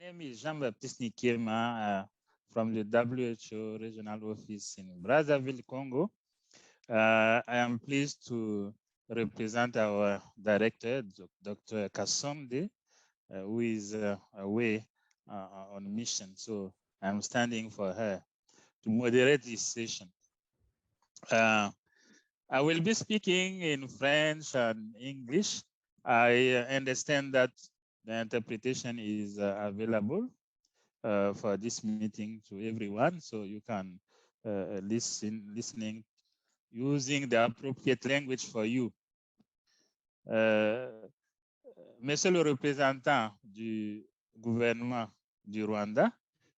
name is Jean-Baptiste Nikema from the WHO Regional Office in Brazzaville, Congo. I am pleased to represent our director, Dr. Kassonde, who is away on mission. So I'm standing for her to moderate this session. I will be speaking in French and English. I understand that the interpretation is available for this meeting to everyone, so you can listening using the appropriate language for you. Monsieur le représentant du gouvernement du Rwanda,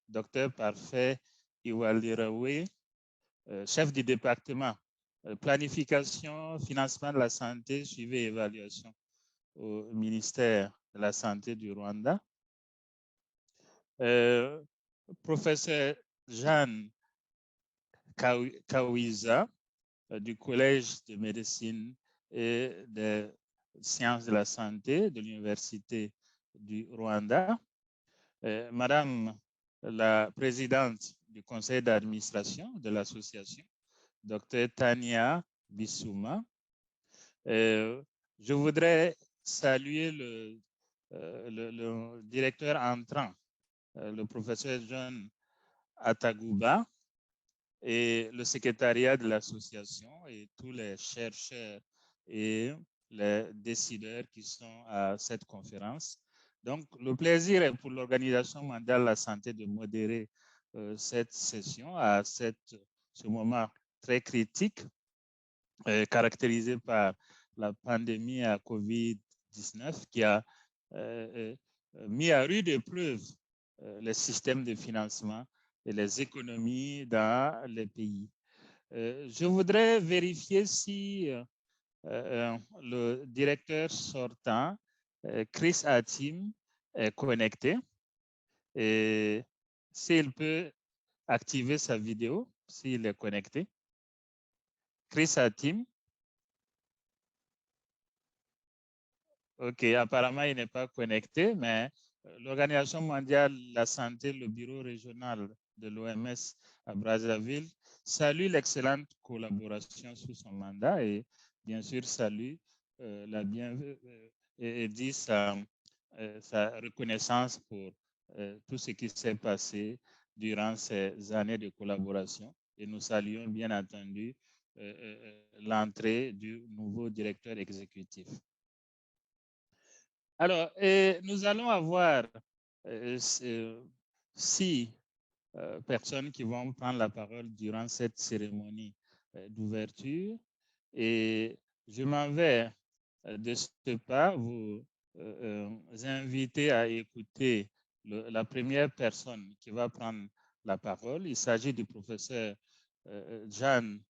Dr. Parfait Iwalirawe, chef du département planification, financement de la santé, suivi et évaluation au ministère de la Santé du Rwanda. Professeur Jeanne Kawiza du Collège de médecine et de sciences de la santé de l'Université du Rwanda. Madame la présidente du conseil d'administration de l'association, Dr. Tania Bissouma. Je voudrais saluer le directeur entrant, le professeur John Atagouba, et le secrétariat de l'association et tous les chercheurs et les décideurs qui sont à cette conférence. Donc, le plaisir est pour l'Organisation mondiale de la santé de modérer cette session à ce moment très critique, caractérisé par la pandémie à COVID-19 qui a mis à rude épreuve les systèmes de financement et les économies dans les pays. Je voudrais vérifier si le directeur sortant, Chris Hatim, est connecté et s'il peut activer sa vidéo, s'il est connecté. Chris Hatim. OK, apparemment, il n'est pas connecté, mais l'Organisation mondiale de la santé, le bureau régional de l'OMS à Brazzaville, salue l'excellente collaboration sous son mandat et bien sûr salue et dit sa reconnaissance pour tout ce qui s'est passé durant ces années de collaboration. Et nous saluons bien entendu l'entrée du nouveau directeur exécutif. Alors, nous allons avoir 6 personnes qui vont prendre la parole durant cette cérémonie d'ouverture. Et je m'en vais de ce pas vous inviter à écouter la première personne qui va prendre la parole. Il s'agit du professeur Jeanne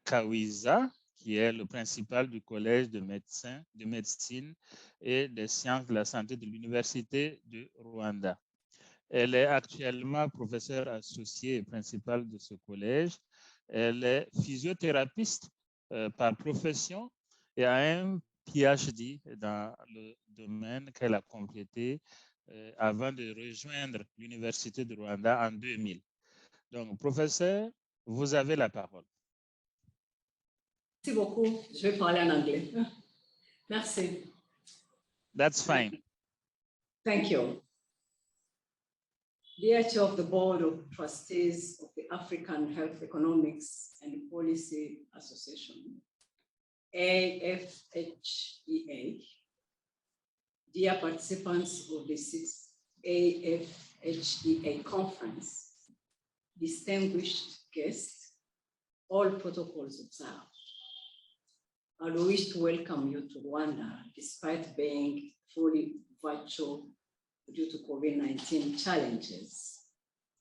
Kawiza, qui est le principal du Collège de médecine et des sciences de la santé de l'Université du Rwanda. Elle est actuellement professeure associée et principale de ce collège. Elle est physiothérapeute par profession et a un PhD dans le domaine qu'elle a complété avant de rejoindre l'Université du Rwanda en 2000. Donc, professeur, vous avez la parole. Merci beaucoup. Je vais parler en anglais. Merci. That's fine. Thank you. Dear Chair of the Board of Trustees of the African Health Economics and Policy Association, AfHEA, dear participants of the 6th AfHEA conference, distinguished guests, all protocols observed. I wish to welcome you to Rwanda, despite being fully virtual due to COVID-19 challenges.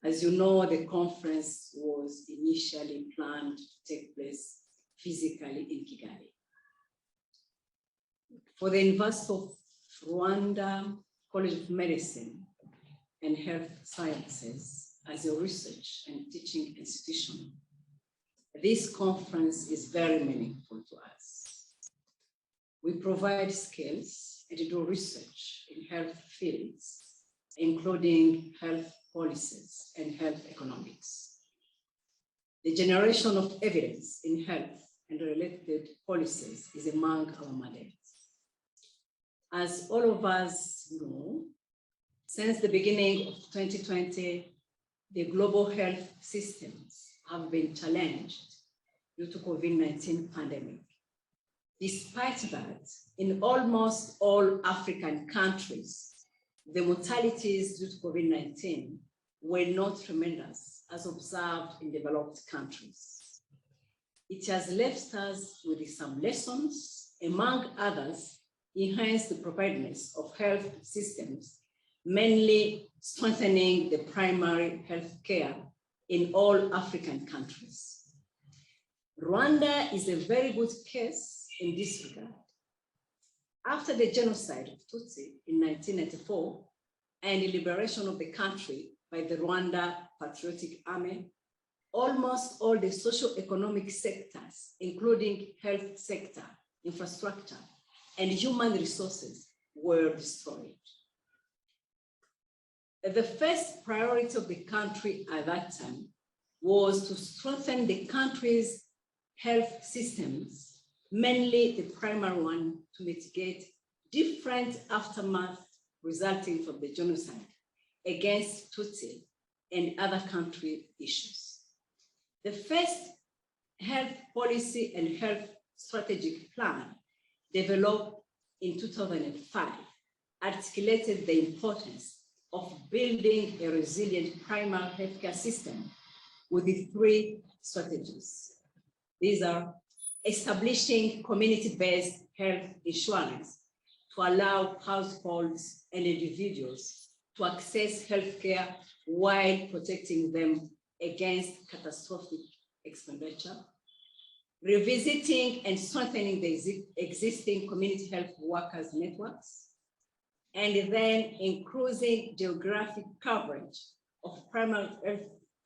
As you know, the conference was initially planned to take place physically in Kigali. For the University of Rwanda College of Medicine and Health Sciences as a research and teaching institution, this conference is very meaningful to us. We provide skills and do research in health fields including health policies and health economics. The generation of evidence in health and related policies is among our mandates. As all of us know, since the beginning of 2020, the global health systems have been challenged due to COVID-19 pandemic. Despite that, in almost all African countries, the mortalities due to COVID-19 were not tremendous as observed in developed countries. It has left us with some lessons, among others, enhance the preparedness of health systems, mainly strengthening the primary health care in all African countries. Rwanda is a very good case in this regard. After the genocide of Tutsi in 1994 and the liberation of the country by the Rwanda Patriotic Army, almost all the socio-economic sectors, including health sector, infrastructure, and human resources were destroyed. The first priority of the country at that time was to strengthen the country's health systems, mainly the primary one, to mitigate different aftermath resulting from the genocide against Tutsi and other country issues. The first health policy and health strategic plan developed in 2005 articulated the importance of building a resilient primary healthcare system with the three strategies. These are establishing community-based health insurance to allow households and individuals to access healthcare while protecting them against catastrophic expenditure, revisiting and strengthening the existing community health workers networks, and then increasing geographic coverage of primary health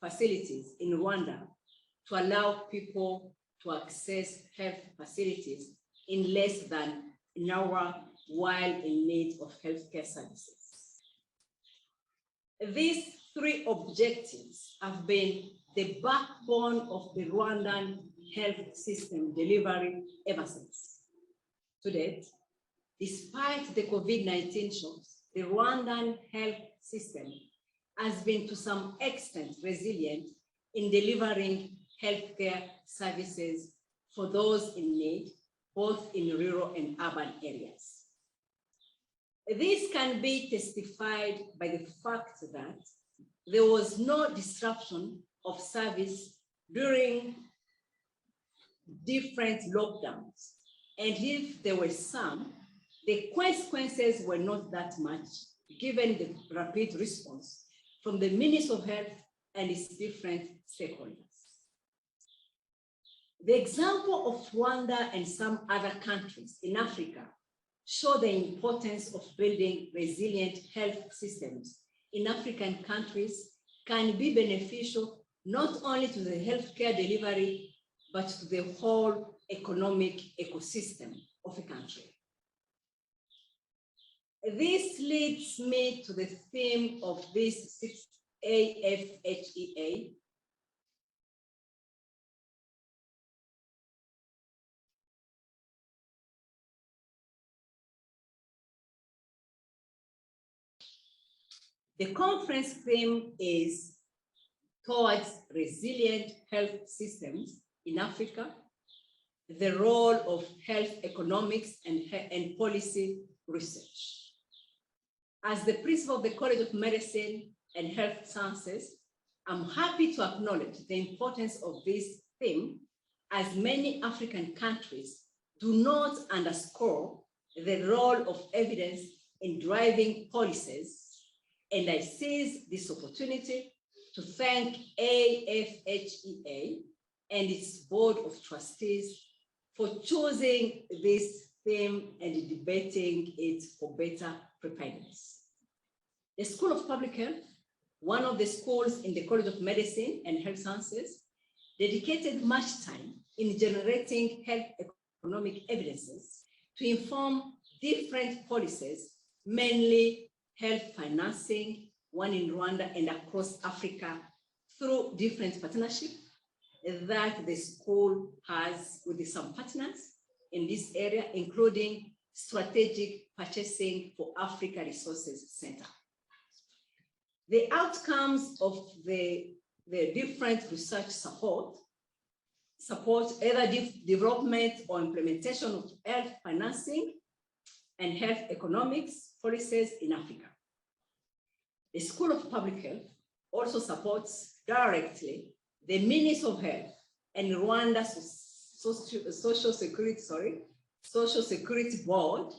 facilities in Rwanda to allow people to access health facilities in less than an hour while in need of healthcare services. These three objectives have been the backbone of the Rwandan health system delivery ever since. To date, despite the COVID-19 shocks, the Rwandan health system has been to some extent resilient in delivering healthcare services for those in need, both in rural and urban areas. This can be testified by the fact that there was no disruption of service during different lockdowns. And if there were some, the consequences were not that much, given the rapid response from the Ministry of Health and its different stakeholders. The example of Rwanda and some other countries in Africa show the importance of building resilient health systems in African countries can be beneficial not only to the healthcare delivery, but to the whole economic ecosystem of a country. This leads me to the theme of this AfHEA. The conference theme is towards resilient health systems in Africa, the role of health economics and policy research. As the principal of the College of Medicine and Health Sciences, I'm happy to acknowledge the importance of this theme, as many African countries do not underscore the role of evidence in driving policies. And I seize this opportunity to thank AfHEA and its board of trustees for choosing this theme and debating it for better preparedness. The School of Public Health, one of the schools in the College of Medicine and Health Sciences, dedicated much time in generating health economic evidences to inform different policies, mainly health financing one in Rwanda and across Africa through different partnerships that the school has with some partners in this area, including Strategic Purchasing for Africa Resources Center. The outcomes of the different research support either development or implementation of health financing and health economics policies in Africa. The School of Public Health also supports directly the Ministry of Health and Rwanda Social Security Board,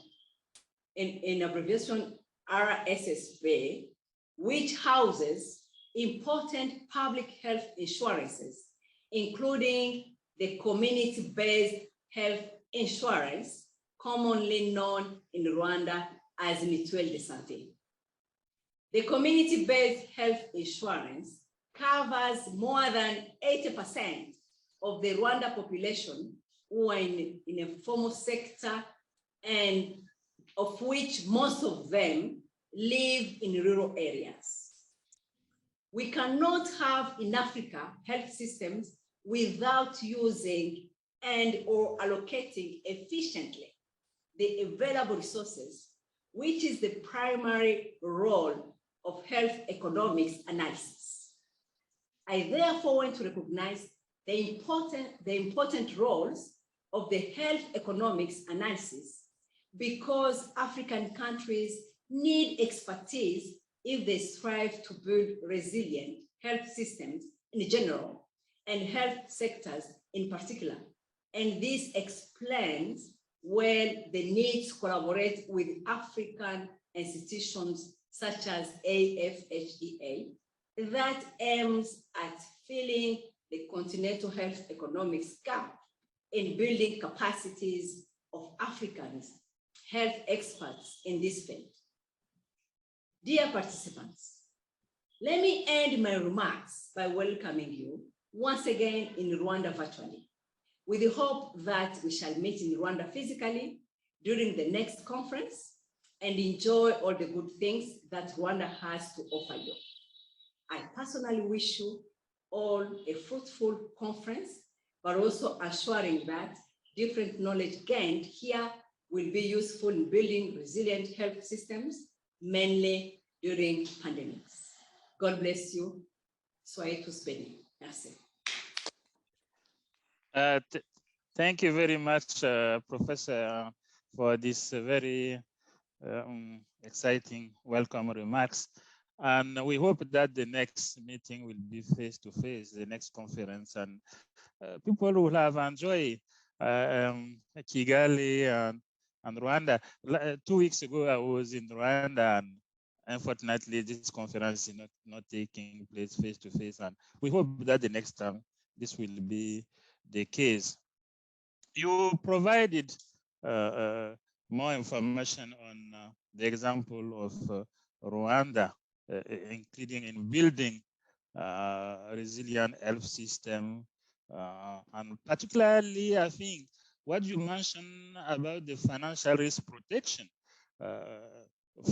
in abbreviation RSSB, which houses important public health insurances, including the community-based health insurance, commonly known in Rwanda as Mutuelle de Santé. The community-based health insurance covers more than 80% of the Rwanda population who are in a formal sector, and of which most of them live in rural areas. We cannot have in Africa health systems without using and or allocating efficiently the available resources, which is the primary role of health economics analysis. I therefore want to recognize the important roles of the health economics analysis, because African countries need expertise if they strive to build resilient health systems in general and health sectors in particular. And this explains where the need to collaborate with African institutions such as AfHEA that aims at filling the continental health economics gap in building capacities of Africans health experts in this field. Dear participants, let me end my remarks by welcoming you once again in Rwanda virtually, with the hope that we shall meet in Rwanda physically during the next conference and enjoy all the good things that Rwanda has to offer you. I personally wish you all a fruitful conference, but also assuring that different knowledge gained here will be useful in building resilient health systems, mainly during pandemics. God bless you. Soyez tous bénis. Merci. Thank you very much, Professor, for this very exciting welcome remarks. And we hope that the next meeting will be face-to-face, the next conference, and people will have enjoyed Kigali and Rwanda. 2 weeks ago, I was in Rwanda, and unfortunately, this conference is not taking place face-to-face. And we hope that the next time this will be the case. You provided more information on the example of Rwanda, including in building resilient health system, and particularly, I think, what you mentioned about the financial risk protection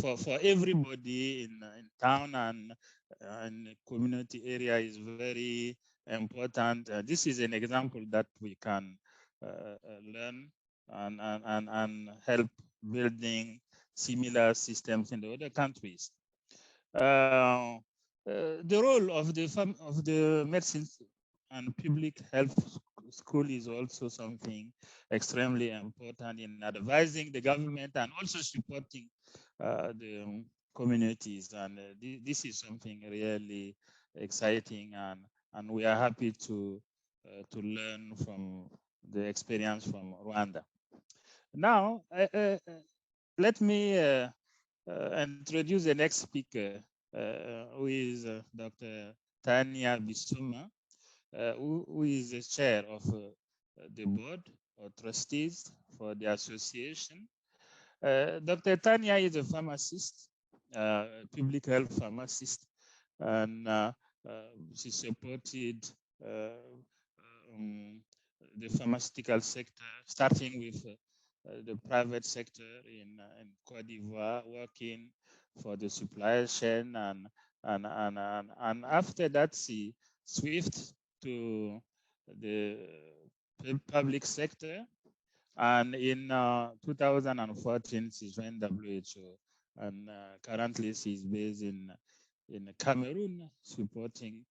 for everybody in town and community area is very important. This is an example that we can learn and help building similar systems in the other countries. The role of the medicine and public health school is also something extremely important in advising the government and also supporting the communities. And this is something really exciting, and we are happy to learn from the experience from Rwanda. Now, let me introduce the next speaker, who is Dr. Tanya Bisuma, who is the chair of the board of trustees for the association. Dr. Tanya is a pharmacist, public health pharmacist, and she supported the pharmaceutical sector, starting with the private sector in Cote d'Ivoire, working for the supply chain, and And after that, she switched to the public sector. And in 2014, she joined WHO. And currently, she's based in Cameroon, supporting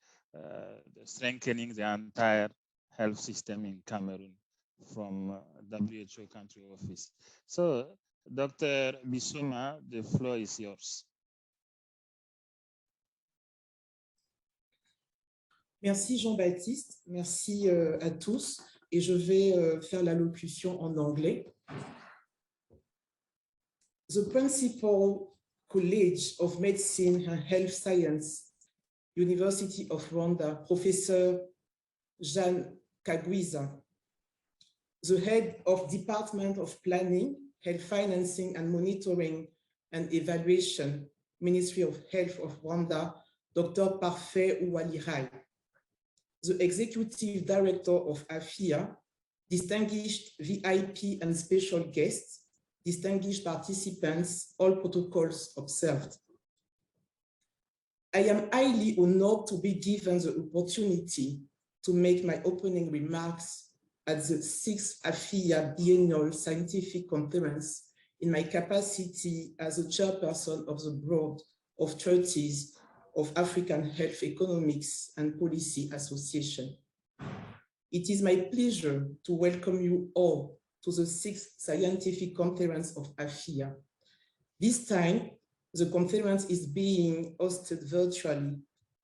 strengthening the entire health system in Cameroon from WHO country office. So, Dr. Bissouma, the floor is yours. Merci Jean-Baptiste, merci à tous. Et je vais faire l'allocution en anglais. The Principal College of Medicine and Health Science, University of Rwanda, Professor Jean Kagwiza, the Head of Department of Planning, Health Financing and Monitoring and Evaluation, Ministry of Health of Rwanda, Dr. Parfait Oualirai, the Executive Director of AfHEA, distinguished VIP and special guests, distinguished participants, all protocols observed. I am highly honored to be given the opportunity to make my opening remarks at the 6th AfHEA Biennial Scientific Conference in my capacity as a chairperson of the Board of Trustees of African Health Economics and Policy Association. It is my pleasure to welcome you all to the 6th Scientific Conference of AfHEA. This time, the conference is being hosted virtually,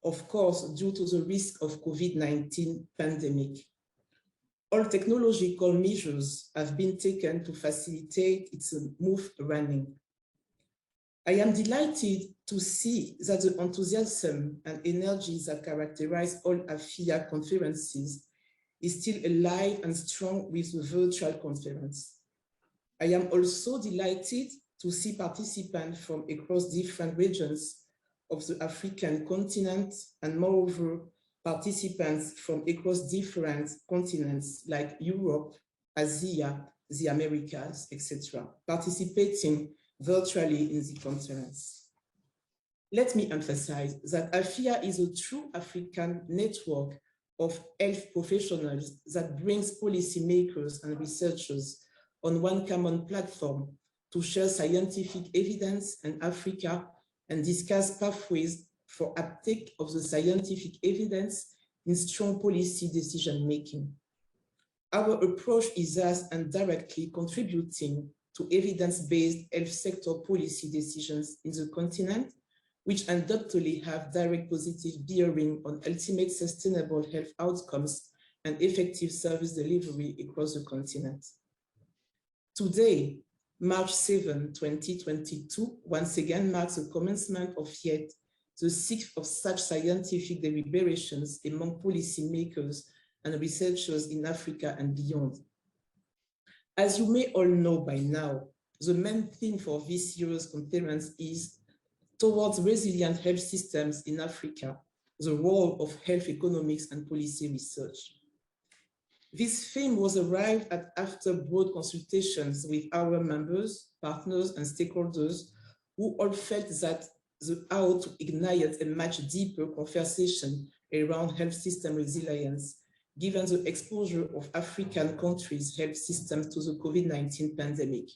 of course, due to the risk of COVID-19 pandemic. All technological measures have been taken to facilitate its smooth running. I am delighted to see that the enthusiasm and energy that characterize all AfHEA conferences is still alive and strong with the virtual conference. I am also delighted to see participants from across different regions of the African continent, and moreover, participants from across different continents like Europe, Asia, the Americas, etc., participating virtually in the conference. Let me emphasize that AfHEA is a true African network of health professionals that brings policymakers and researchers on one common platform to share scientific evidence in Africa and discuss pathways for uptake of the scientific evidence in strong policy decision-making. Our approach is thus indirectly contributing to evidence-based health sector policy decisions in the continent, which undoubtedly have direct positive bearing on ultimate sustainable health outcomes and effective service delivery across the continent. Today, March 7, 2022, once again marks the commencement of yet the sixth of such scientific deliberations among policymakers and researchers in Africa and beyond. As you may all know by now, the main theme for this year's conference is Towards Resilient Health Systems in Africa, the role of health economics and policy research. This theme was arrived at after broad consultations with our members, partners, and stakeholders who all felt that the how to ignite a much deeper conversation around health system resilience, given the exposure of African countries' health systems to the COVID-19 pandemic.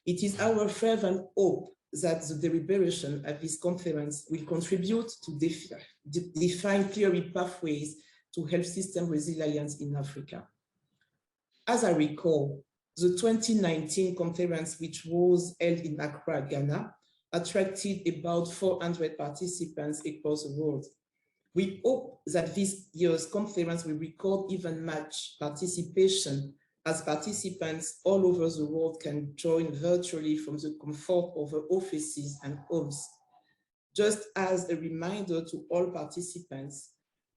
It is our fervent hope that the deliberation at this conference will contribute to define clear pathways to health system resilience in Africa. As I recall, the 2019 conference, which was held in Accra, Ghana, attracted about 400 participants across the world. We hope that this year's conference will record even much participation, as participants all over the world can join virtually from the comfort of their offices and homes. Just as a reminder to all participants,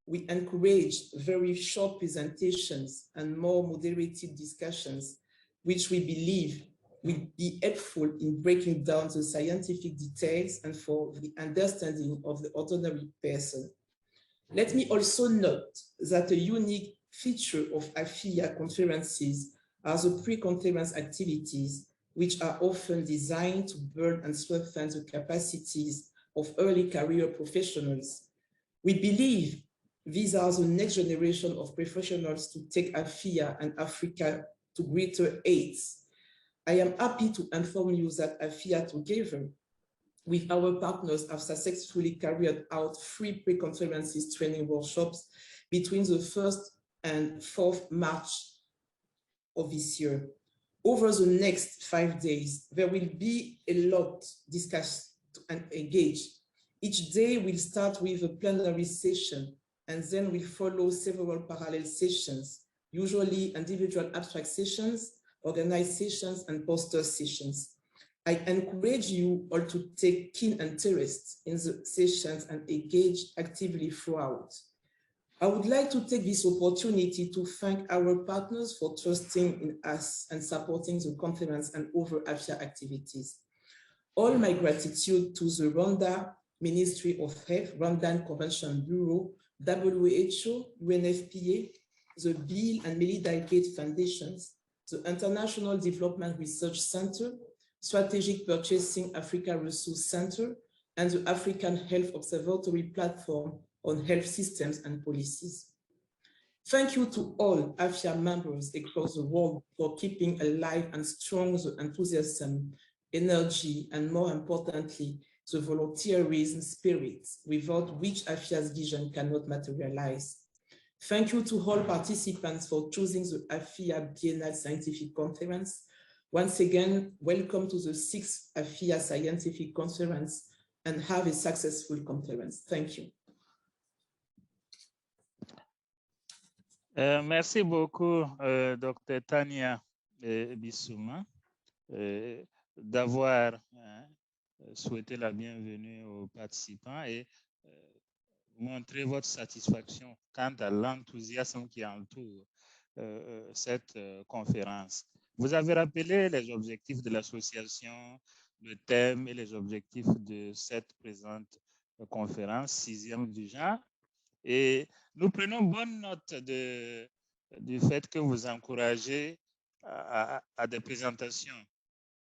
we encourage very short presentations and more moderated discussions, which we believe will be helpful in breaking down the scientific details and for the understanding of the ordinary person. Let me also note that a unique feature of AfHEA conferences are the pre-conference activities, which are often designed to build and strengthen the capacities of early career professionals. We believe these are the next generation of professionals to take AfHEA and Africa to greater heights. I am happy to inform you that AfHEA, together with our partners, have successfully carried out 3 pre-conferences training workshops between the 1st and 4th March of this year. Over the next 5 days, there will be a lot discussed and engaged. Each day will start with a plenary session, and then will follow several parallel sessions, usually individual abstract sessions, organized sessions, and poster sessions. I encourage you all to take keen interest in the sessions and engage actively throughout. I would like to take this opportunity to thank our partners for trusting in us and supporting the conference and other AfHEA activities. All my gratitude to the Rwanda Ministry of Health, Rwandan Convention Bureau, WHO, UNFPA, the Bill and Melinda Gates Foundations, the International Development Research Center, Strategic Purchasing Africa Resource Center, and the African Health Observatory Platform on Health Systems and Policies. Thank you to all AfHEA members across the world for keeping alive and strong the enthusiasm, energy, and more importantly, the volunteerism spirit without which AfHEA's vision cannot materialize. Thank you to all participants for choosing the AfHEA Biennial Scientific Conference. Once again, welcome to the 6th AfHEA Scientific Conference, and have a successful conference. Thank you. Merci beaucoup, Dr. Tania Bissouma, d'avoir souhaité la bienvenue aux participants et montrer votre satisfaction quant à l'enthousiasme qui entoure cette conférence. Vous avez rappelé les objectifs de l'association, le thème et les objectifs de cette présente conférence, 6e du genre. Et nous prenons bonne note du fait que vous encouragez à des présentations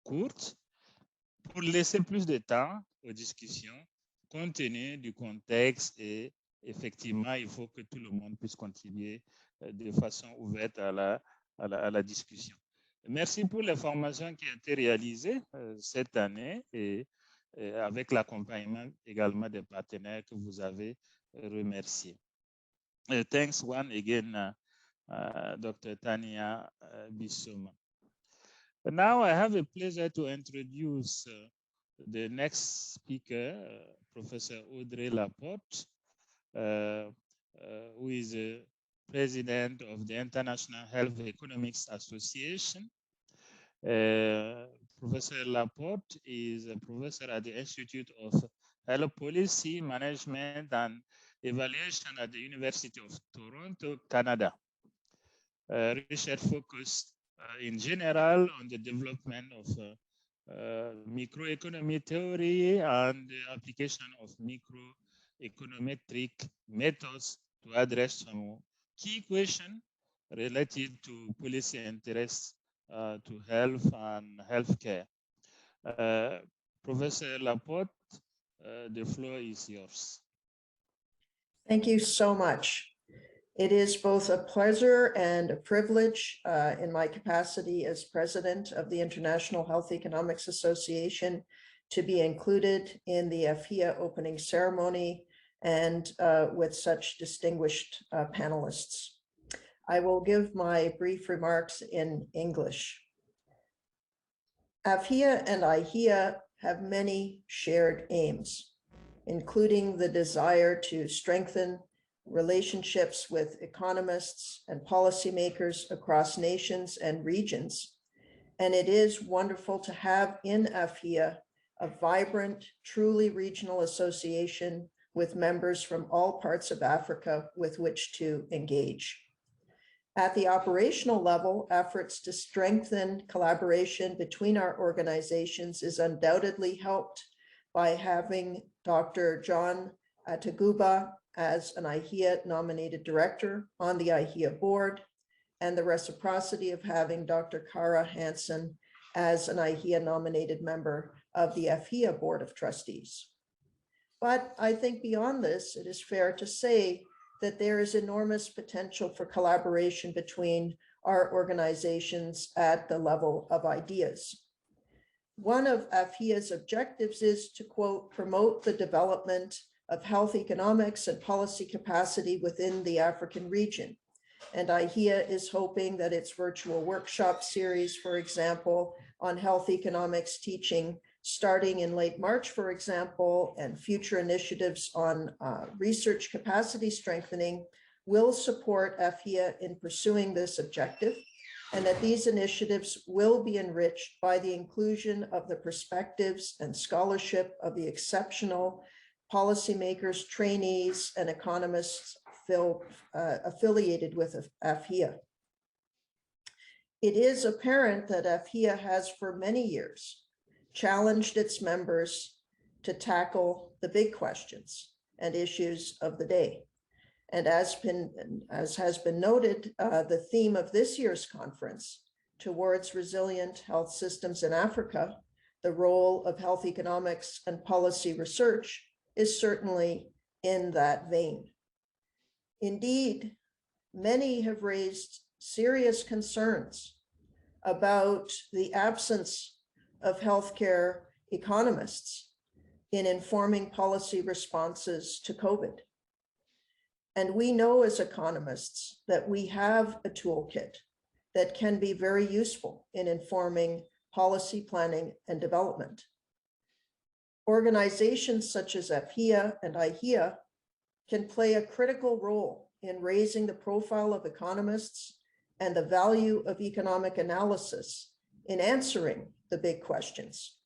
courtes pour laisser plus de temps aux discussions compte tenu du contexte, et effectivement, il faut que tout le monde puisse contribuer de façon ouverte à la discussion. Merci pour les formations qui ont été réalisées cette année et avec l'accompagnement également des partenaires que vous avez remerciés. Thanks one again, Dr. Tania Bissouma. Now I have a pleasure to introduce the next speaker, Professor Audrey Laporte, who is the president of the International Health Economics Association. Professor Laporte is a professor at the Institute of Health Policy, Management and Evaluation at the University of Toronto, Canada. Research focused in general on the development of microeconomic theory and the application of microeconometric methods to address some key questions related to policy interests to health and healthcare. Professor Laporte, the floor is yours. Thank you so much. It is both a pleasure and a privilege in my capacity as president of the International Health Economics Association to be included in the AfHEA opening ceremony and with such distinguished panelists. I will give my brief remarks in English. AfHEA and AfHEA have many shared aims, including the desire to strengthen relationships with economists and policymakers across nations and regions. And it is wonderful to have in AfHEA a vibrant, truly regional association with members from all parts of Africa with which to engage. At the operational level, efforts to strengthen collaboration between our organizations is undoubtedly helped by having Dr. John Ataguba as an AfHEA nominated director on the AfHEA board, and the reciprocity of having Dr. Kara Hansen as an AfHEA nominated member of the AfHEA Board of Trustees. But I think beyond this, it is fair to say that there is enormous potential for collaboration between our organizations at the level of ideas. One of AfHEA's objectives is to, quote, promote the development of health economics and policy capacity within the African region. And AfHEA is hoping that its virtual workshop series, for example, on health economics teaching, starting in late March, for example, and future initiatives on research capacity strengthening will support AfHEA in pursuing this objective, and that these initiatives will be enriched by the inclusion of the perspectives and scholarship of the exceptional policymakers, trainees, and economists affiliated with AfHEA. It is apparent that AfHEA has for many years challenged its members to tackle the big questions and issues of the day. And as has been noted, the theme of this year's conference, Towards Resilient Health Systems in Africa, the role of health economics and policy research, is certainly in that vein. Indeed, many have raised serious concerns about the absence of healthcare economists in informing policy responses to COVID. And we know as economists that we have a toolkit that can be very useful in informing policy planning and development. Organizations such as AfHEA and AfHEA can play a critical role in raising the profile of economists and the value of economic analysis in answering the big questions.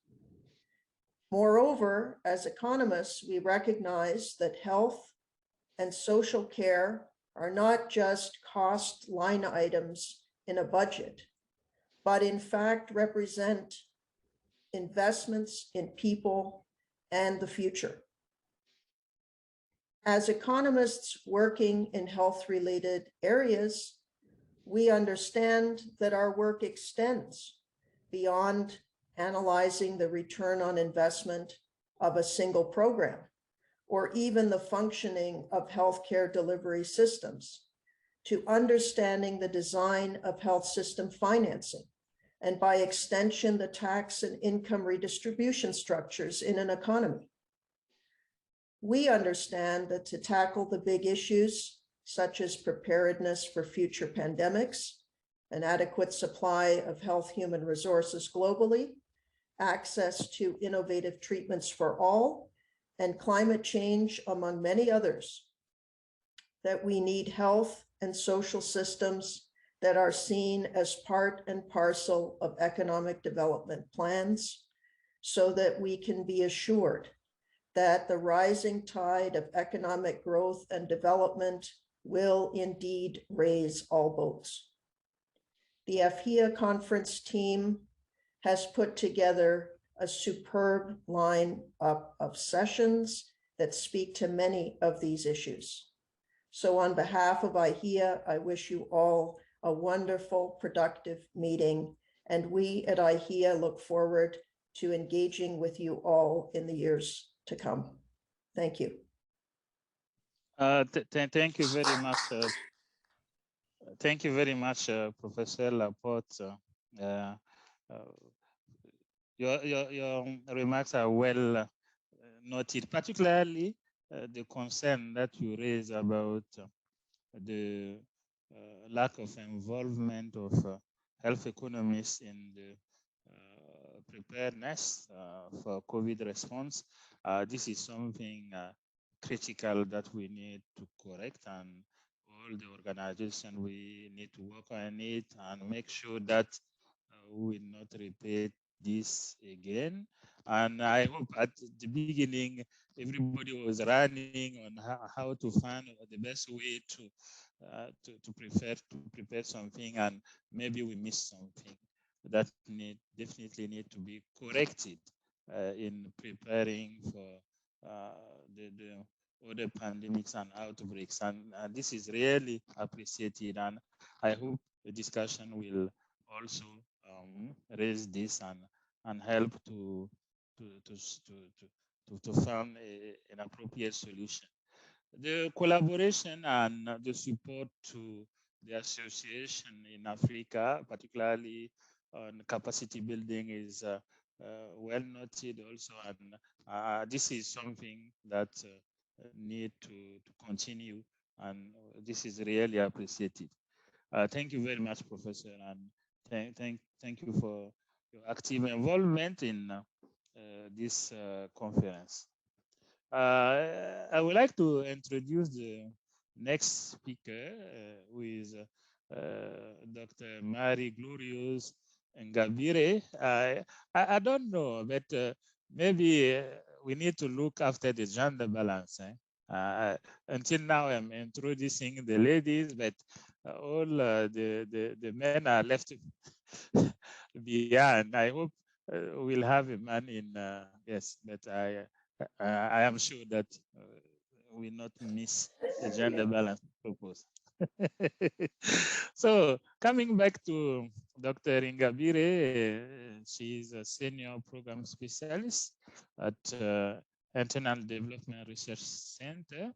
Moreover, as economists, we recognize that health and social care are not just cost line items in a budget, but in fact represent investments in people and the future. As economists working in health-related areas, we understand that our work extends beyond analyzing the return on investment of a single program, or even the functioning of healthcare delivery systems, to understanding the design of health system financing, and by extension, the tax and income redistribution structures in an economy. We understand that to tackle the big issues, such as preparedness for future pandemics, an adequate supply of health human resources globally, access to innovative treatments for all, and climate change, among many others, that we need health and social systems that are seen as part and parcel of economic development plans, so that we can be assured that the rising tide of economic growth and development will indeed raise all boats. The AfHEA conference team has put together a superb line-up of sessions that speak to many of these issues. So on behalf of AfHEA, I wish you all a wonderful, productive meeting, and we at AfHEA look forward to engaging with you all in the years to come. Thank you. Thank you very much. Thank you very much, Professor Laporte. Your remarks are well noted, particularly the concern that you raise about the lack of involvement of health economists in the preparedness for COVID response. This is something critical that we need to correct, and all the organization, we need to work on it and make sure that we will not repeat this again. And I hope at the beginning, everybody was running on how to find the best way to prepare something, and maybe we missed something that definitely need to be corrected in preparing for the other pandemics and outbreaks. And this is really appreciated, and I hope the discussion will also raise this and help to to find an appropriate solution. The collaboration and the support to the association in Africa, particularly on capacity building, is well noted also, and this is something that need to continue, and this is really appreciated. Thank you very much, Professor, and thank you for your active involvement in this conference. I would like to introduce the next speaker, who is Dr. Marie Glorious Ngabire. I don't know, but maybe we need to look after the gender balance. Until now, I'm introducing the ladies, but all the men are left behind. I hope we'll have a man in, yes, but I am sure that we not miss the gender balance purpose. So coming back to Dr. Ngabire, she is a senior program specialist at Internal Development Research Center.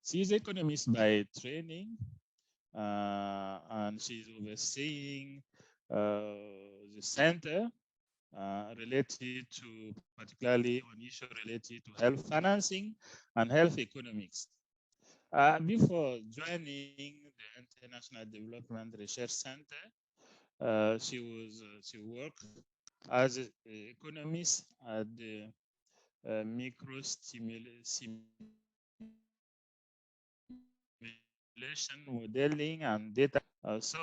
She is economist by training, and she's overseeing the center related to, particularly on issues related to health financing and health economics. Before joining the International Development Research Center, she worked as an economist at the microstimulation modeling and data. So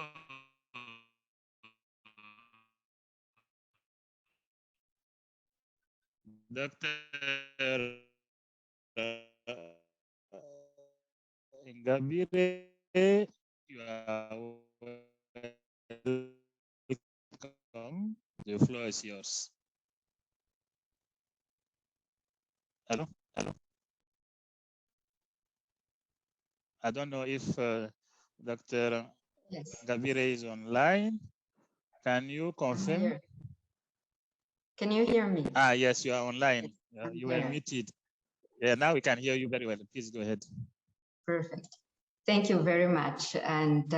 Dr. Ngabire, you are welcome. The floor is yours. Hello? I don't know if Dr. Ngabire is online. Can you confirm? Can you hear me? Yes, you are online. You were muted. Yeah, now we can hear you very well. Please go ahead. Perfect. Thank you very much. And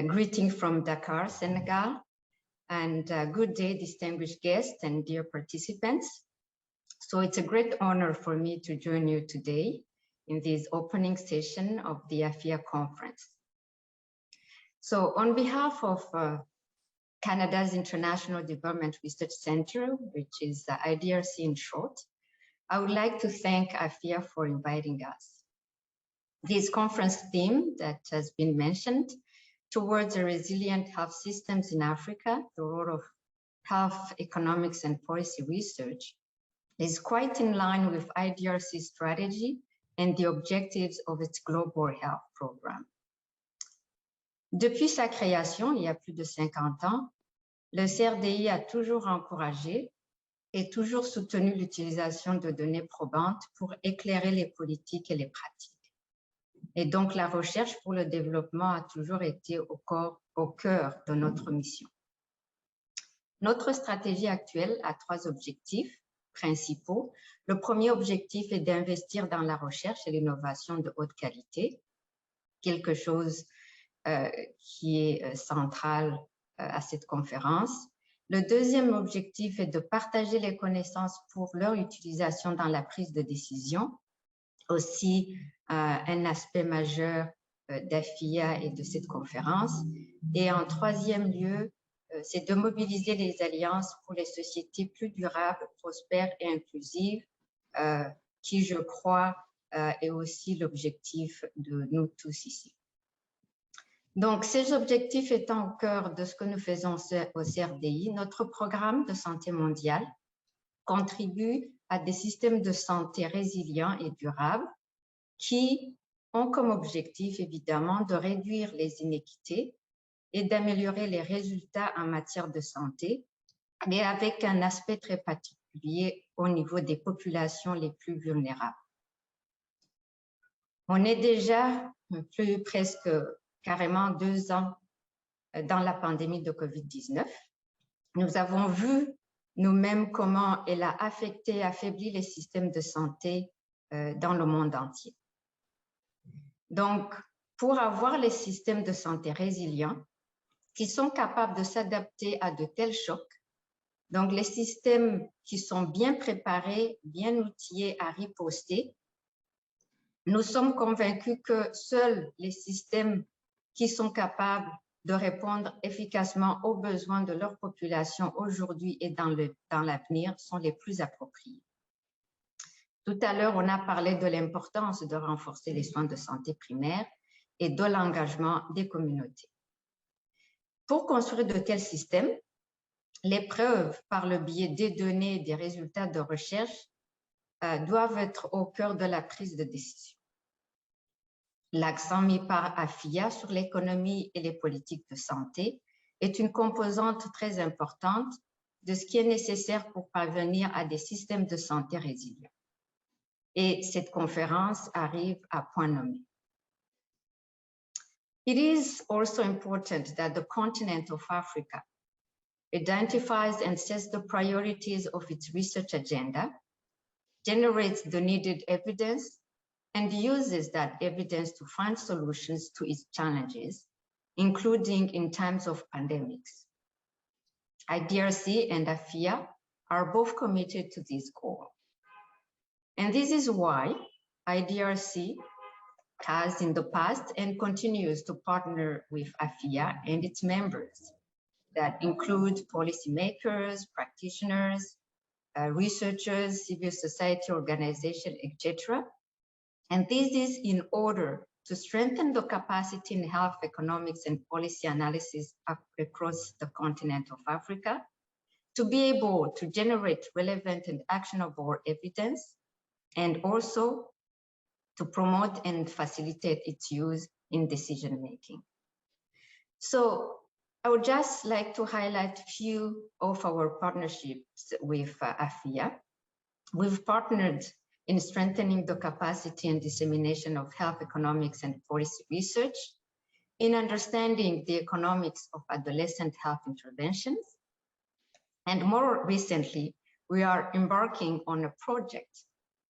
greeting from Dakar, Senegal. And good day, distinguished guests and dear participants. So it's a great honor for me to join you today in this opening session of the AfHEA conference. So on behalf of Canada's International Development Research Center, which is IDRC in short, I would like to thank AfHEA for inviting us. This conference theme that has been mentioned, towards a resilient health systems in Africa, the role of health economics and policy research, is quite in line with IDRC's strategy and the objectives of its global health program. Depuis sa création, il y a plus de 50 ans, le CRDI a toujours encouragé et toujours soutenu l'utilisation de données probantes pour éclairer les politiques et les pratiques. Et donc, la recherche pour le développement a toujours été au cœur de notre mission. Notre stratégie actuelle a 3 objectifs principaux. Le premier objectif est d'investir dans la recherche et l'innovation de haute qualité, quelque chose qui est central à cette conférence. Le deuxième objectif est de partager les connaissances pour leur utilisation dans la prise de décision. Aussi, un aspect majeur d'AfHEA et de cette conférence. Et en troisième lieu, c'est de mobiliser les alliances pour les sociétés plus durables, prospères et inclusives, qui, je crois, est aussi l'objectif de nous tous ici. Donc, ces objectifs étant au cœur de ce que nous faisons au CRDI, notre programme de santé mondiale contribue à des systèmes de santé résilients et durables qui ont comme objectif, évidemment, de réduire les inéquités et d'améliorer les résultats en matière de santé, mais avec un aspect très particulier au niveau des populations les plus vulnérables. On est déjà presque carrément 2 ans dans la pandémie de Covid-19. Nous avons vu nous-mêmes comment elle a affecté et affaibli les systèmes de santé dans le monde entier. Donc, pour avoir les systèmes de santé résilients qui sont capables de s'adapter à de tels chocs, donc les systèmes qui sont bien préparés, bien outillés à riposter, nous sommes convaincus que seuls les systèmes qui sont capables de répondre efficacement aux besoins de leur population aujourd'hui et dans l'avenir sont les plus appropriés. Tout à l'heure, on a parlé de l'importance de renforcer les soins de santé primaire et de l'engagement des communautés. Pour construire de tels systèmes, les preuves par le biais des données et des résultats de recherche doivent être au cœur de la prise de décision. L'accent mis par AfHEA sur l'économie et les politiques de santé est une composante très importante de ce qui est nécessaire pour parvenir à des systèmes de santé résilients. Et cette conférence arrive à point nommé. It is also important that the continent of Africa identifies and sets the priorities of its research agenda, generates the needed evidence, and uses that evidence to find solutions to its challenges, including in times of pandemics. IDRC and AfHEA are both committed to this goal. And this is why IDRC has in the past and continues to partner with AfHEA and its members that include policymakers, practitioners, researchers, civil society organizations, etc. And this is in order to strengthen the capacity in health economics and policy analysis across the continent of Africa, to be able to generate relevant and actionable evidence, and also to promote and facilitate its use in decision-making. So I would just like to highlight a few of our partnerships with AfHEA. We've partnered in strengthening the capacity and dissemination of health economics and policy research, in understanding the economics of adolescent health interventions. And more recently, we are embarking on a project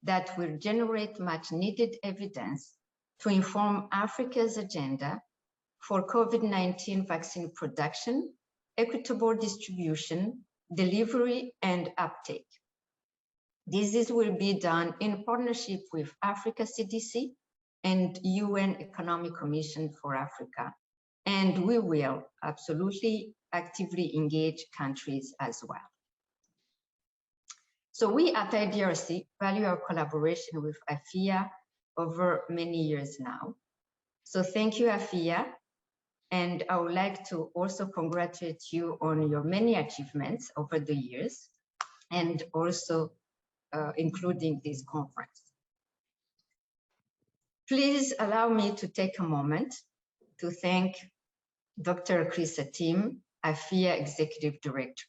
that will generate much needed evidence to inform Africa's agenda for COVID-19 vaccine production, equitable distribution, delivery, and uptake. This will be done in partnership with Africa CDC and UN Economic Commission for Africa. And we will absolutely actively engage countries as well. So we at IDRC value our collaboration with AfHEA over many years now. So thank you, AfHEA. And I would like to also congratulate you on your many achievements over the years, and also including this conference. Please allow me to take a moment to thank Dr. Chris Atim, AfHEA Executive Director.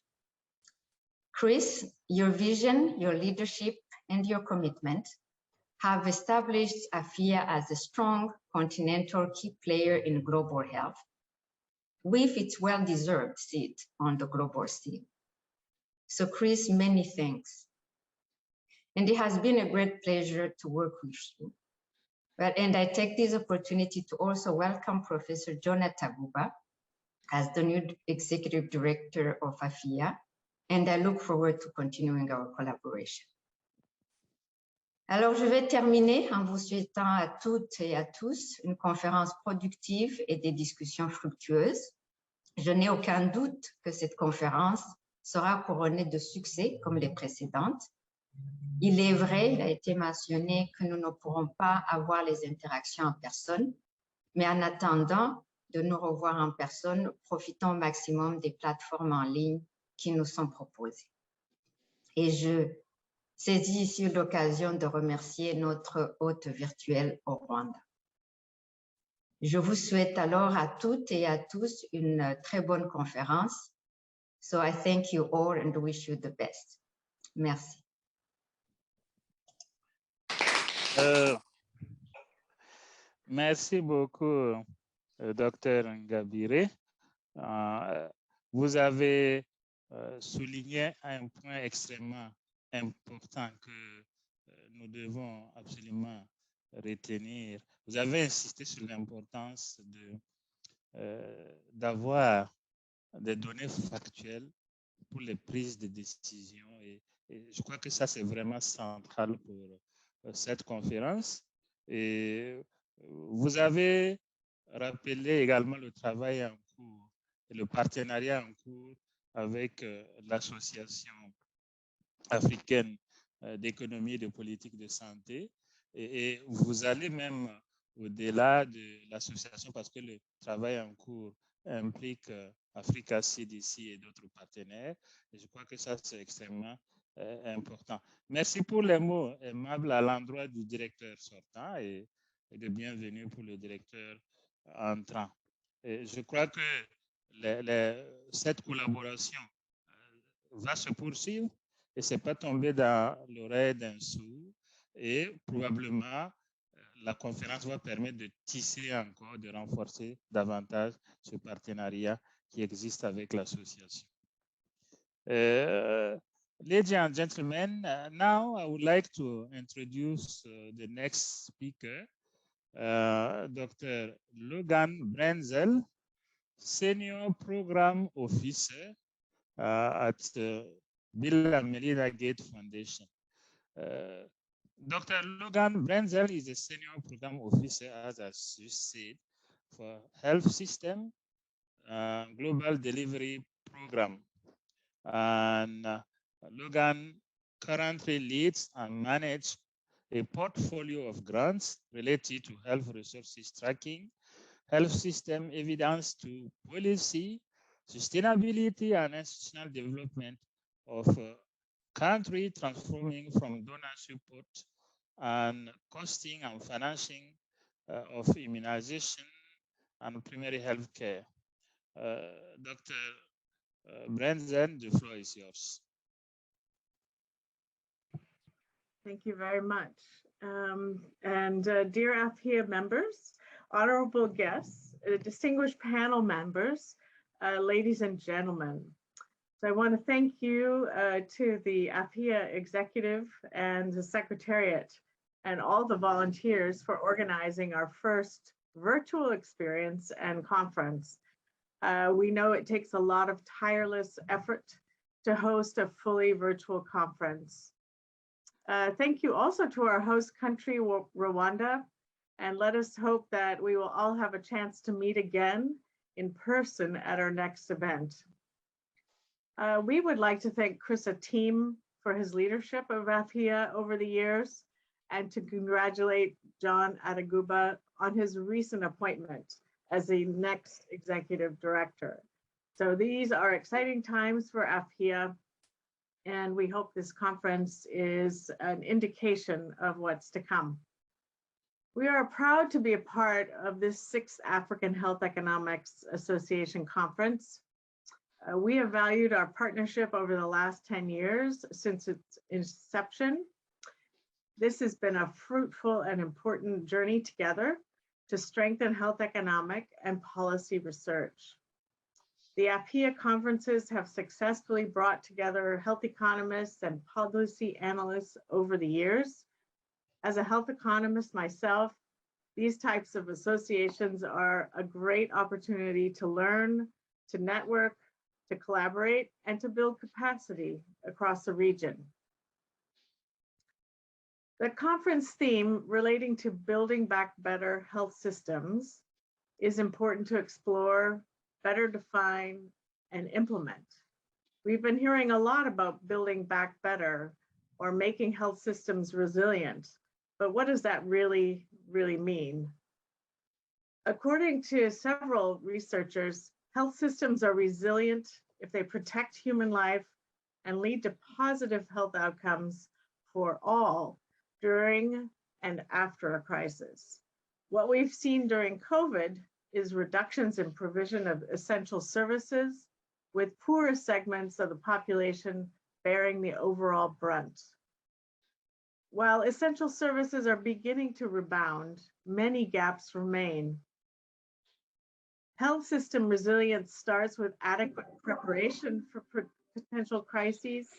Chris, your vision, your leadership, and your commitment have established AfHEA as a strong continental key player in global health, with its well-deserved seat on the global scene. So Chris, many thanks. And it has been a great pleasure to work with you. And I take this opportunity to also welcome Professor Jonah Taguba as the new Executive Director of AfHEA, and I look forward to continuing our collaboration. Alors, je vais terminer en vous souhaitant à toutes et à tous une conférence productive et des discussions fructueuses. Je n'ai aucun doute que cette conférence sera couronnée de succès comme les précédentes. Il est vrai, il a été mentionné que nous ne pourrons pas avoir les interactions en personne, mais en attendant de nous revoir en personne, profitons au maximum des plateformes en ligne qui nous sont proposées. Et je saisis ici l'occasion de remercier notre hôte virtuel au Rwanda. Je vous souhaite alors à toutes et à tous une très bonne conférence. So I thank you all and wish you the best. Merci. Merci beaucoup, Dr. Ngabire. Vous avez soulignait un point extrêmement important que nous devons absolument retenir. Vous avez insisté sur l'importance d'avoir des données factuelles pour les prises de décision. Et je crois que ça, c'est vraiment central pour cette conférence. Et vous avez rappelé également le travail en cours et le partenariat en cours avec l'Association africaine d'économie et de politique de santé. Et vous allez même au-delà de l'association parce que le travail en cours implique Africa CDC et d'autres partenaires. Et je crois que ça, c'est extrêmement important. Merci pour les mots aimables à l'endroit du directeur sortant et de bienvenue pour le directeur entrant. Et je crois que cette collaboration va se poursuivre et c'est pas tombé dans l'oreille d'un sourd et probablement la conférence va permettre de tisser encore, de renforcer davantage ce partenariat qui existe avec l'association. Ladies and gentlemen, now I would like to introduce the next speaker, Dr. Logan Brenzel, Senior Program Officer at Bill and Melinda Gates Foundation. Dr. Logan Brenzel is a Senior Program Officer, as I just said, for Health System Global Delivery Program. And Logan currently leads and manages a portfolio of grants related to health resources tracking, health system evidence to policy, sustainability and institutional development of country transforming from donor support and costing and financing of immunization and primary health care. Dr. Brenzel, the floor is yours. Thank you very much. Dear AfHEA members, honorable guests, distinguished panel members, ladies and gentlemen. So I want to thank you to the AfHEA executive and the secretariat and all the volunteers for organizing our first virtual experience and conference. We know it takes a lot of tireless effort to host a fully virtual conference. Thank you also to our host country, Rwanda, and let us hope that we will all have a chance to meet again in person at our next event. We would like to thank Chris Ateem for his leadership of AfHEA over the years and to congratulate John Ataguba on his recent appointment as the next executive director. So these are exciting times for AfHEA, and we hope this conference is an indication of what's to come. We are proud to be a part of this 6th African Health Economics Association conference. We have valued our partnership over the last 10 years since its inception. This has been a fruitful and important journey together to strengthen health economic and policy research. The AfHEA conferences have successfully brought together health economists and policy analysts over the years. As a health economist myself, these types of associations are a great opportunity to learn, to network, to collaborate, and to build capacity across the region. The conference theme relating to building back better health systems is important to explore, better define, and implement. We've been hearing a lot about building back better or making health systems resilient, but what does that really mean? According to several researchers, health systems are resilient if they protect human life and lead to positive health outcomes for all during and after a crisis. What we've seen during COVID is reductions in provision of essential services, with poorer segments of the population bearing the overall brunt. While essential services are beginning to rebound, many gaps remain. Health system resilience starts with adequate preparation for potential crises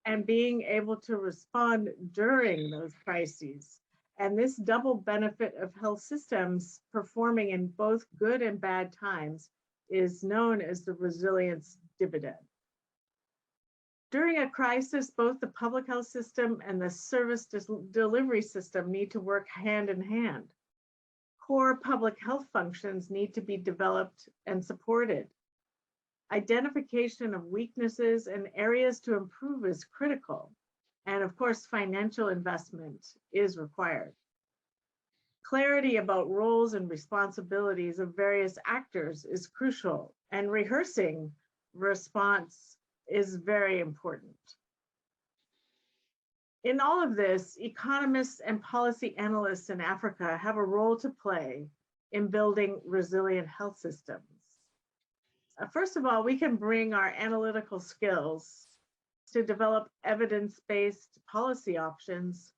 and being able to respond during those crises. And this double benefit of health systems performing in both good and bad times is known as the resilience dividend. During a crisis, both the public health system and the service delivery system need to work hand in hand. Core public health functions need to be developed and supported. Identification of weaknesses and areas to improve is critical. And of course, financial investment is required. Clarity about roles and responsibilities of various actors is crucial, and rehearsing response is very important. In all of this, economists and policy analysts in Africa have a role to play in building resilient health systems. First of all, we can bring our analytical skills to develop evidence-based policy options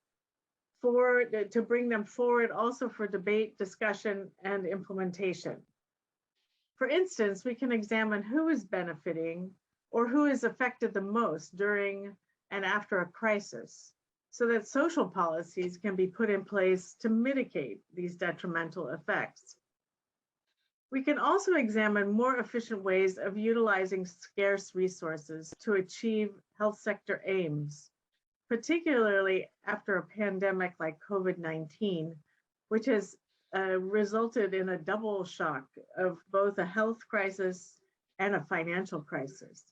to bring them forward also for debate, discussion, and implementation. For instance, we can examine who is benefiting or who is affected the most during and after a crisis, so that social policies can be put in place to mitigate these detrimental effects. We can also examine more efficient ways of utilizing scarce resources to achieve health sector aims, particularly after a pandemic like COVID-19, which has resulted in a double shock of both a health crisis and a financial crisis.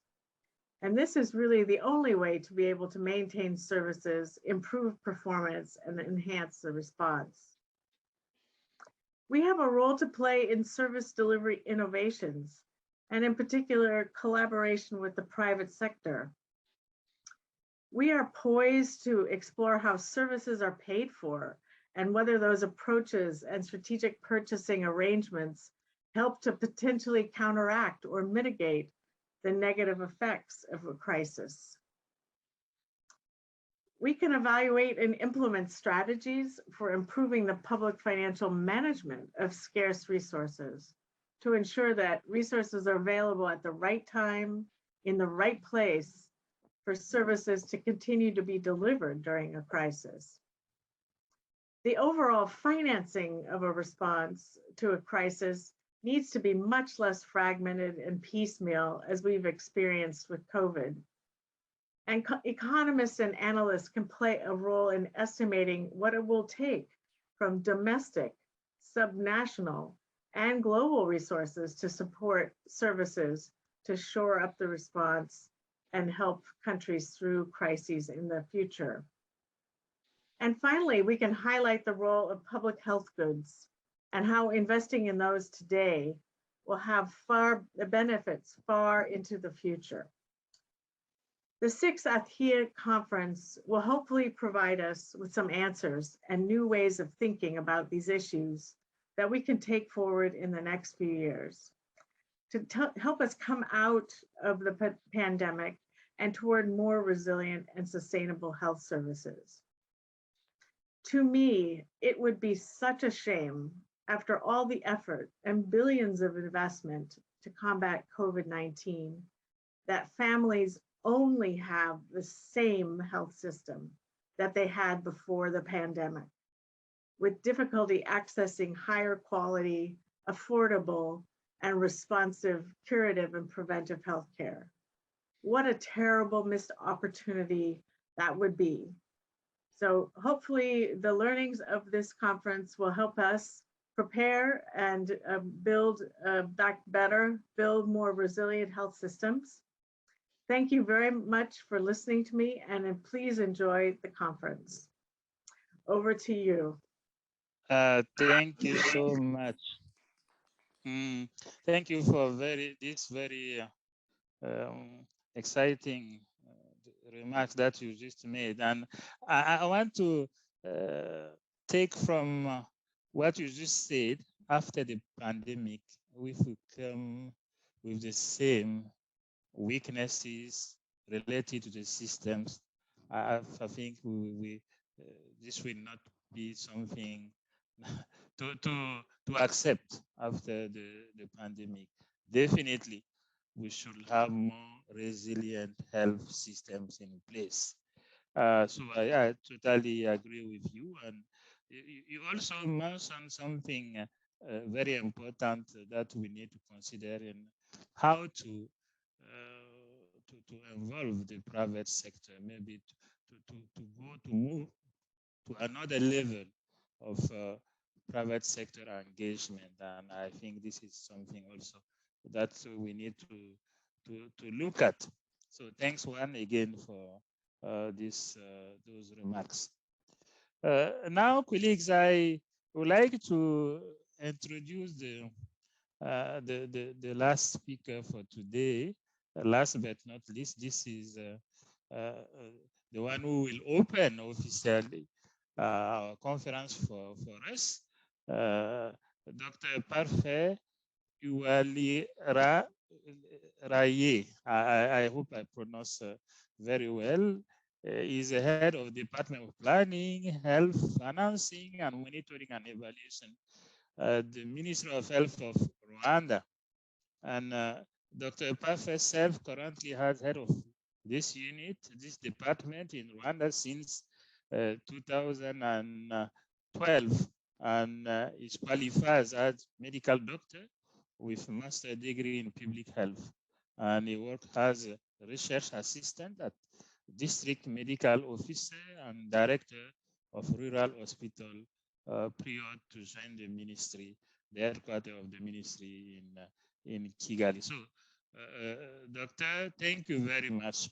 And this is really the only way to be able to maintain services, improve performance, and enhance the response. We have a role to play in service delivery innovations, and in particular, collaboration with the private sector. We are poised to explore how services are paid for and whether those approaches and strategic purchasing arrangements help to potentially counteract or mitigate the negative effects of a crisis. We can evaluate and implement strategies for improving the public financial management of scarce resources to ensure that resources are available at the right time, in the right place, for services to continue to be delivered during a crisis. The overall financing of a response to a crisis needs to be much less fragmented and piecemeal as we've experienced with COVID. And economists and analysts can play a role in estimating what it will take from domestic, subnational, and global resources to support services to shore up the response and help countries through crises in the future. And finally, we can highlight the role of public health goods and how investing in those today will have benefits far into the future. The 6th AfHEA conference will hopefully provide us with some answers and new ways of thinking about these issues that we can take forward in the next few years to help us come out of the pandemic and toward more resilient and sustainable health services. To me, it would be such a shame after all the effort and billions of investment to combat COVID-19 that families only have the same health system that they had before the pandemic, with difficulty accessing higher quality, affordable, and responsive curative and preventive health care. What a terrible missed opportunity that would be. So hopefully the learnings of this conference will help us prepare and build back better, build more resilient health systems. Thank you very much for listening to me, and please enjoy the conference. Over to you. Thank you so much. Thank you for this very exciting remarks that you just made. And I want to take from what you just said. After the pandemic, we will come with the same weaknesses related to the systems. I think this will not be something to accept after the pandemic. Definitely, we should have more resilient health systems in place. So I totally agree with you. And you also mentioned something very important that we need to consider in how to involve the private sector, maybe to move to another level of private sector engagement. And I think this is something also that we need to look at. So thanks one again for those remarks. Now, colleagues, I would like to introduce the last speaker for today. Last but not least, this is the one who will open officially our conference for us, Dr. Parfait Raye. I hope I pronounce very well. He's the head of the Department of Planning, Health, Financing, and Monitoring and Evaluation, the Ministry of Health of Rwanda. And Dr. Parfait self currently has head of this unit, this department in Rwanda since 2012, and is qualified as medical doctor with master degree in public health. And he worked as a research assistant at district medical officer and director of rural hospital prior to join the ministry, the headquarters of the ministry in Kigali. So, Doctor, thank you very much.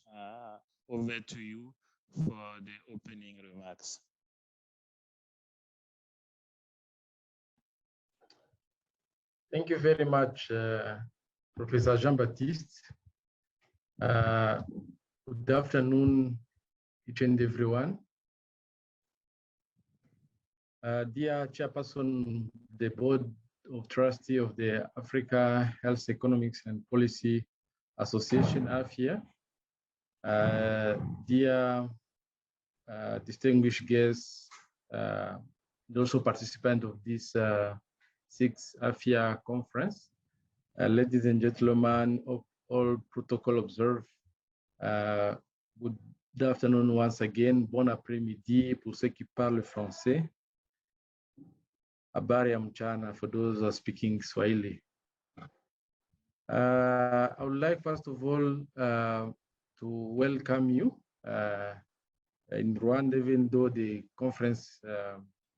Over to you for the opening remarks. Thank you very much, Professor Jean-Baptiste. Good afternoon, each and everyone. Dear Chairperson, the Board of Trustees of the Africa Health Economics and Policy Association, AfHEA, dear distinguished guests, and also participants of this 6th AfHEA conference, ladies and gentlemen, of all protocol observed, good afternoon once again, bon après-midi pour ceux qui parlent français. Habari ya mchana for those who are speaking Swahili. I would like first of all to welcome you in Rwanda, even though the conference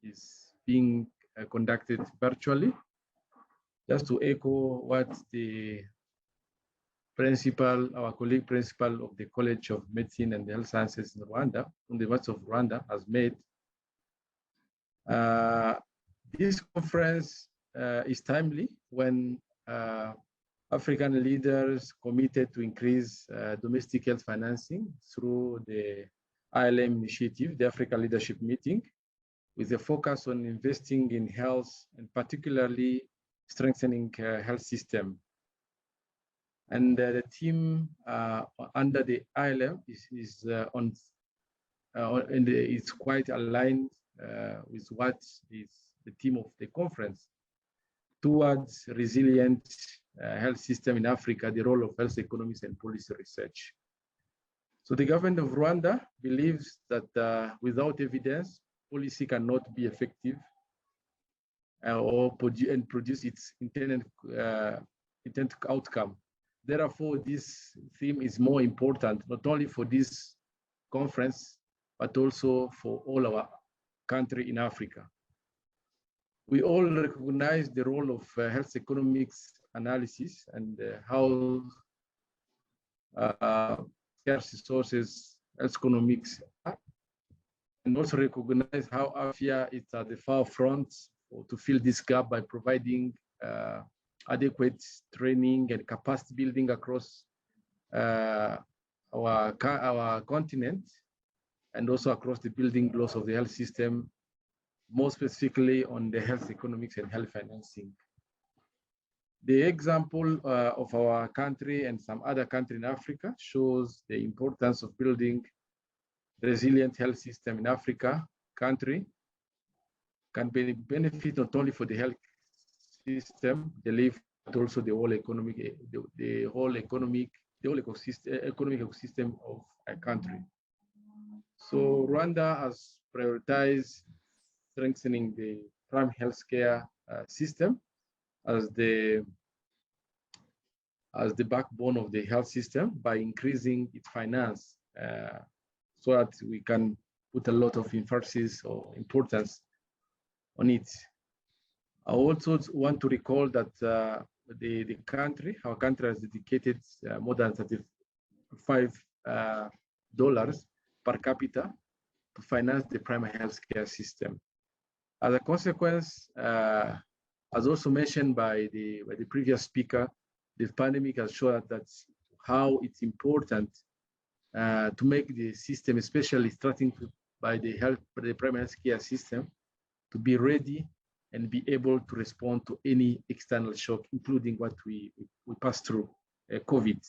is being conducted virtually. Just to echo what the principal, our colleague principal of the College of Medicine and Health Sciences in Rwanda, on the University of Rwanda, has made. This conference is timely when African leaders committed to increase domestic health financing through the ILM initiative, the Africa Leadership Meeting, with a focus on investing in health and particularly strengthening health system. And the team under the ILM is quite aligned with what is the theme of the conference towards resilient health system in Africa, the role of health economics and policy research. So the government of Rwanda believes that without evidence, policy cannot be effective or produce its intended outcome. Therefore, this theme is more important, not only for this conference, but also for all our country in Africa. We all recognize the role of health economics analysis and how scarce resources health economics are, and also recognize how AfHEA is at the forefront to fill this gap by providing adequate training and capacity building across our continent and also across the building blocks of the health system, more specifically on the health economics and health financing. The example of our country and some other countries in Africa shows the importance of building resilient health system in Africa. Country can benefit not only for the health system delivered also the whole economic economic ecosystem of a country. So Rwanda has prioritized strengthening the prime healthcare system as the backbone of the health system by increasing its finance so that we can put a lot of emphasis or importance on it. I also want to recall that our country has dedicated more than $35 per capita to finance the primary healthcare system. As a consequence, as also mentioned by the previous speaker, the pandemic has shown that's how it's important to make the system, especially starting by the primary health care system, to be ready and be able to respond to any external shock, including what we passed through, COVID.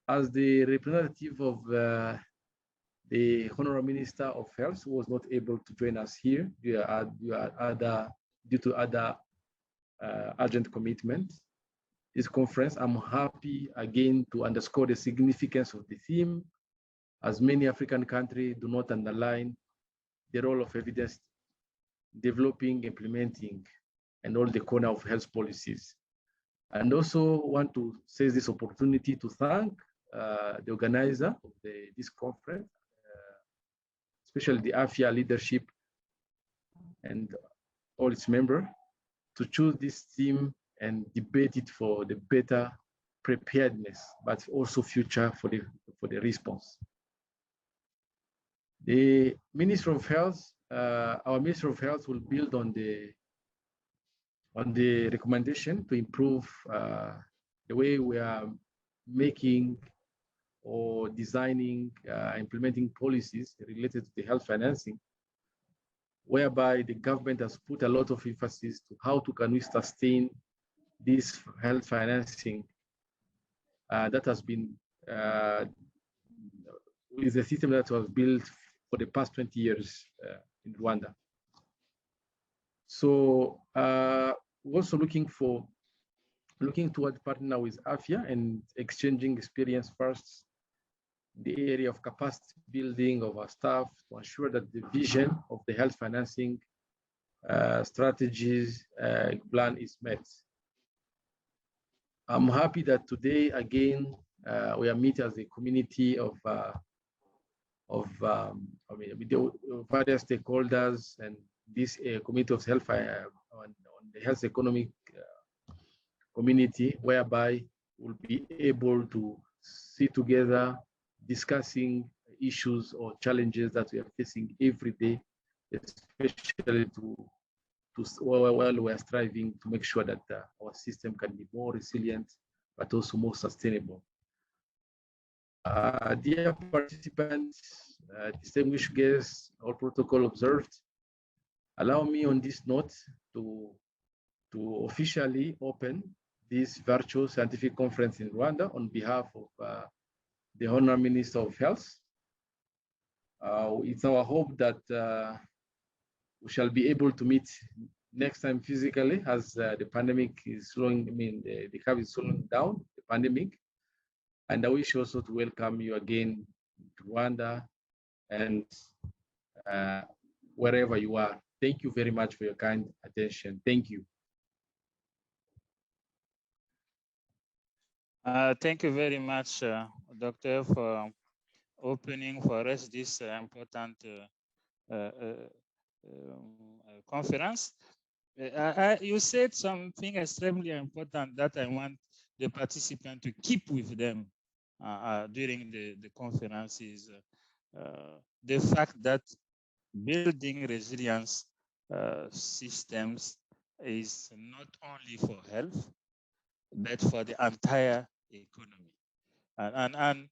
As the representative of the Honorable Minister of Health, who was not able to join us here due to other urgent commitments, this conference, I'm happy again to underscore the significance of the theme, as many African countries do not underline the role of evidence developing, implementing, and all the corner of health policies. And also want to seize this opportunity to thank the organizer of this conference, especially the AfHEA leadership and all its members, to choose this theme and debate it for the better preparedness, but also future for the response. The Minister of Health, our Minister of Health will build on the recommendation to improve the way we are making or designing, implementing policies related to the health financing, whereby the government has put a lot of emphasis to how can we sustain this health financing that has been with a system that was built for the past 20 years in Rwanda. So we're also looking toward partner with AfHEA and exchanging experience first in the area of capacity building of our staff to ensure that the vision of the health financing strategies plan is met. I'm happy that today again we are meeting as a community of various stakeholders and this community of health on the health economic community, whereby we'll be able to sit together discussing issues or challenges that we are facing every day, especially while we are striving to make sure that our system can be more resilient, but also more sustainable. Dear participants, distinguished guests, all protocol observed, allow me on this note to officially open this virtual scientific conference in Rwanda on behalf of the Honorable Minister of Health. It's our hope that we shall be able to meet next time physically as the pandemic is slowing, the curve is slowing down, the pandemic. And I wish also to welcome you again to Rwanda and wherever you are. Thank you very much for your kind attention. Thank you. Thank you very much, Doctor, for opening for us this important conference. You said something extremely important that I want the participant to keep with them during the conference is the fact that building resilience systems is not only for health, but for the entire economy. And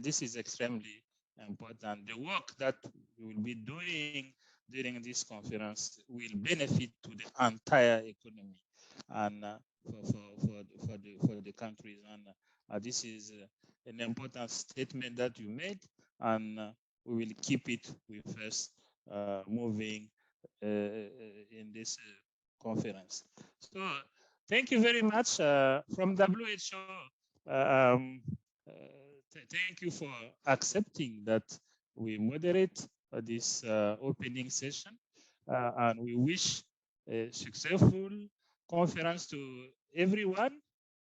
this is extremely important. The work that we will be doing during this conference will benefit to the entire economy and for the countries. And this is an important statement that you made, and we will keep it with us moving in this conference. So thank you very much from WHO. Thank you for accepting that we moderate this opening session, and we wish a successful conference to everyone.